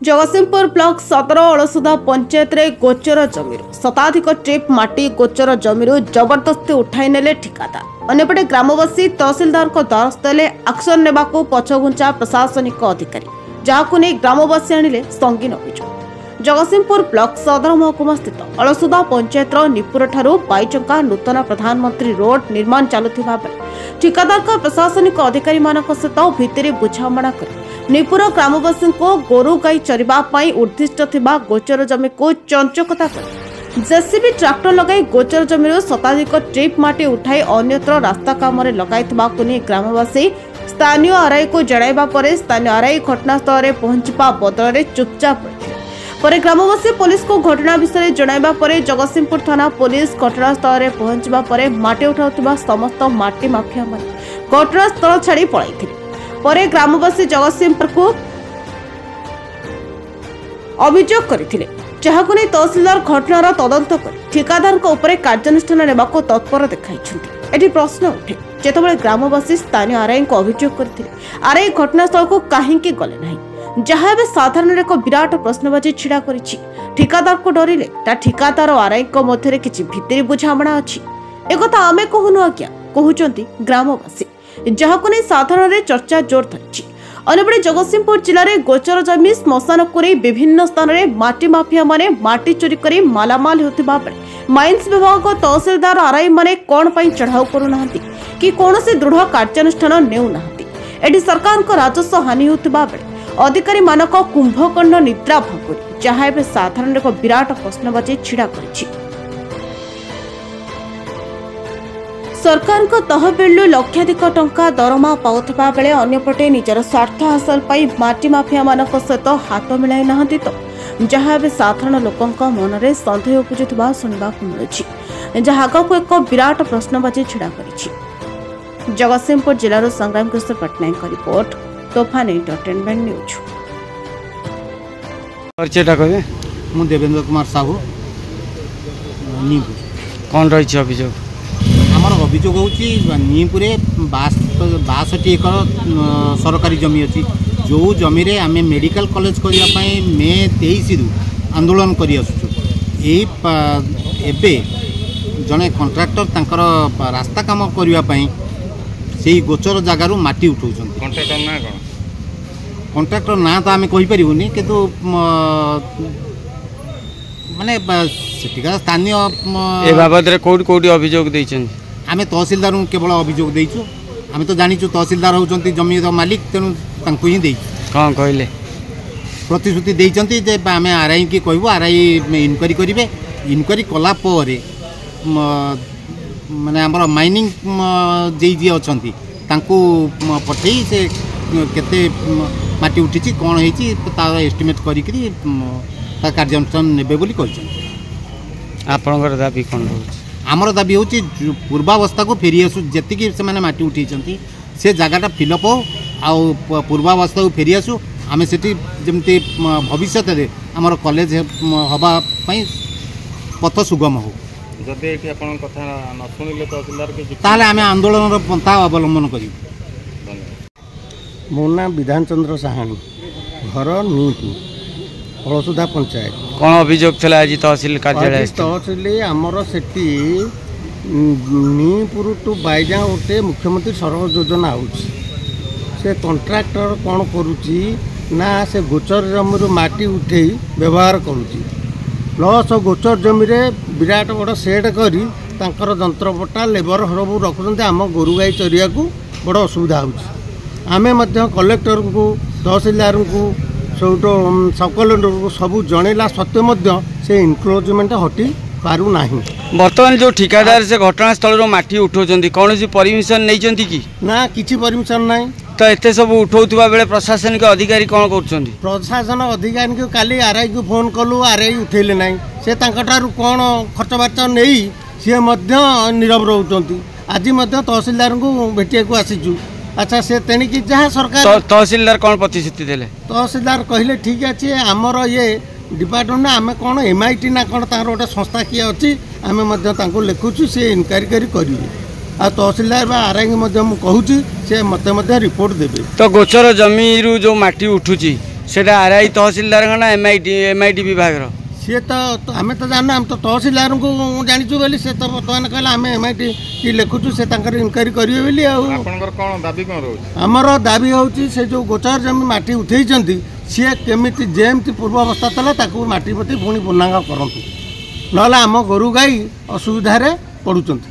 Jagatsinghpur block सदर अलसुदा पंचायत रे गोचर जमीर शताधिक ट्रिप माटी गोचर जमीर जबरदस्ती उठाई नेले ठिकादार। अन्यपटे ग्रामवासी तहसीलदार द्वारस्थ हेले एक्शन नेबाकू पछघुंचा प्रशासनिक अधिकारी, जहाकू नहीं ग्रामवासी आनिले संगीन अभियोग। जगतसिंहपुर ब्लॉक सदर महकुमा स्थित अलसुदा पंचायत निपुर ठारू बाईचंका नूतन प्रधानमंत्री रोड निर्माण चलुथिबा बेले ठिकादार का प्रशासनिक अधिकारी मानक सहित भितरी बुझामणा कर निपुर ग्रामवासी को गोरु गाई चरवाई उद्दिष्ट थिबा गोचर जमी को चंचकता कर जेसीबी ट्रैक्टर लगाई गोचर जमी शताधिक ट्रिप माटी उठाई अन्यत्र रास्ता काम लगाई ग्रामवासी स्थानीय आरआई को जणाइबा परे स्थानीय आरआई घटनास्थल में पहुंचवा बदल में चुपचाप रही पर ग्रामवासी पुलिस को घटना विषय जणाइबा परे जगतसिंहपुर थाना पुलिस घटनास्थल में पहुंचवा परे माटी उठाउथिबा समस्त माटी माफिया माने घटनास्थल छाड़ी पळाइथिले। परे ग्रामवासी जगतसिंहपुर को अभियोग करथिले, जहाकु नै तहसीलदार घटनार तदंत कर ठिकादार ऊपर कार्यानुष्ठान नेबाको तत्पर देखाइछन्ति। एठी प्रश्न उठे जेतेबेले ग्रामवासी स्थानीय आरआई को अभियोग करथिले, आरआई घटनास्थल को काहेकि गले नाही, जहा एबे साधारण एक विराट प्रश्नबाजी छिड़ा करिछि। ठिकादार को डरिले ता ठिकादार और आरआई को मध्यरे किछि भितरी बुझामणा अछि। एकथा आमे कहूनु आज्ञा कहउचन्ति ग्रामवासी, जहाकु नै साधारण चर्चा जोर धरिछि। अन्यपटे जगतसिंहपुर जिले में गोचर जमी श्मशान को विभिन्न स्थान में माटी माफिया माने माटी चोरी कर मालामाल होतिबा बेले माइन्स विभाग तहसीलदार आरआई माने कौन पई चढ़ाऊ करूना कि कौन से दृढ़ कार्यानुष्ठान नेउना। एटी सरकार को राजस्व हानि होतिबा बेले अधिकारी मानक कुंभकर्ण निद्रा भागुरी, जहाँ एबे साधारण एक विराट प्रश्नबाजी छिड़ा करिछि। सरकार को तहबिलु लक्षाधिक टंका दरमा पाउथबा बेले अन्यपटे निजर स्वार्थ हासिल पाई माटी माफिया मानक सहित हाथ मिलाई नाहंती तो जहाँ एबे साधारण लोकंक मनरे संदेह उपजुथबा सुनिबाकू मिलुछि, जहाँ आगकू एक विराट प्रश्नबाजी छिड़ा करिछि। जगतसिंहपुर जिलार संग्राम कृष्ण पटनायक का रिपोर्ट, तोफान एंटरटेनमेंट न्यूज। परिचयटा कहबे? मु देवेंद्र कुमार साहू नीपुर। कौन रही अभियोग? आमर अभियोग होपुरे 62 एकर सरकारी जमी अच्छी, जो जमी रे आमे मेडिकल कॉलेज करने मे 23 रु आंदोलन कर जड़े कंट्राक्टर तांकर रास्ता काम करने से गोचर जगार माटी उठाऊ। कंट्राक्टर ना तो आम कहीपरूनी कि माने सेठिका स्थानीय ए बाबद कौटी कौटी अभियोग आमे तहसीलदार केवल अभियोग देचु। आमे तो जानिचु तहसीलदार होउचंती जमी मालिक, तेणु तांकु ही देचु। कौन कहले? प्रतिश्रुति देइचंती जे आमे आरआई की कहबो, आरआई इनक्वारी करिवे। इनक्वारी कला परे माने हमर माइनिंग जे जे अछंती तांकु पठेई से केते माटी उठिची कोन हेची तार एस्टिमेट करी करी ता कार्यानुष्ठान नेबे बोली कहछन। आपनकर दाबी कोन होछ? आमर दाबी हूँ पूर्वावस्था को फेरी आसू, जी से मैंने माटी उठी से जगटा फिलअप हो आ पूर्वावस्था को फेरी आसू। आम से जमी भविष्य आमर कॉलेज हवापाई पथ सुगम हो। ताले आम आंदोलन पंथा अवलंबन करूँ। मो ना विधान चंद्र साहानी, घर नीपुर, अलसुदा पंचायत। कौन अभियोग थला आज तहसील कार्यालय? तहसील आमर सेठी नीपुर टू बाईजा गोटे मुख्यमंत्री सड़क योजना से कंट्राक्टर कौन करुच्ची ना से गोचर जमी माटी उठे व्यवहार करुच्ची, प्लस गोचर जमी विराट बड़ सेट करी तांकर जंत्रपटा लेबर सब रखुंत आम गोरु गाई चरिया को बड़ असुविधा होमें कलेक्टर को तहसीलदार को सब कलेक्टर को सब जनइला सत्वे से इनक्रोचमेंट हटि पारु नाही। बर्तमान जो ठिकादार से घटनास्थल माटी उठाउछन्ती कौन परमिशन नहीं कि ना? किछि परमिशन नाही। तो एते सब उठाउथबा बेले प्रशासनिक अधिकारी कौन करुछन्ती? प्रशासन अधिकारी को काली आरआई को फोन कलु, आरआई उठेले नाही। से तांकटारु कौन खर्च बार्च नहीं सी नीरव रोचंती। आज तहसीलदार को भेटिया को आसीचु। अच्छा से तेणिकी जहाँ सरकार तहसीलदार कौन प्रतिश्रुति देले? तहसीलदार कहले ठीक अच्छे आमर ये डिपार्टमेंट आम कौन एमआईटी ना कौन तार गोटे संस्था किए अच्छी आम लिखुचु से इनक्वारी करेंगे। आ तहसीलदार आरआई कहूँ से मत रिपोर्ट देवे। तो गोचर जमी जो माटी उठुची সেটা আরআই তহସିଲଦାର ନା ଏମ୍ଆଇଡି ବିଭାଗର? ସିଏ ତ ଆମେ ତ ଜାଣିନୁ, ଆମେ ତ ତହସିଲଦାରଙ୍କୁ ଜାଣିଛୁ ବୋଲି ସେ ତ ବର୍ତ୍ତମାନ କହିଲେ ଆମେ MIT କି ଲେଖୁଛୁ, ସେ ତାଙ୍କର ଇନକ୍ୱାରି କରିବେ ବୋଲି। ଆଉ ଆପଣଙ୍କର କ'ଣ ଦାବି କ'ଣ ରହୁଛି? ଆମର ଦାବି ହେଉଛି ସେ ଯେଉଁ ଗୋଚର ଜମି ମାଟି ଉଠେଇଛନ୍ତି ସିଏ କେମିତି ଯେମିତି ପୂର୍ବ ଅବସ୍ଥା ଥିଲା ତାକୁ ମାଟି ପ୍ରତି ପୁଣି ପୂର୍ଣ୍ଣାଙ୍ଗ କରନ୍ତୁ, ନହେଲେ ଆମ ଗୋରୁ ଗାଈ ଅସୁବିଧାରେ ପଡ଼ୁଛନ୍ତି।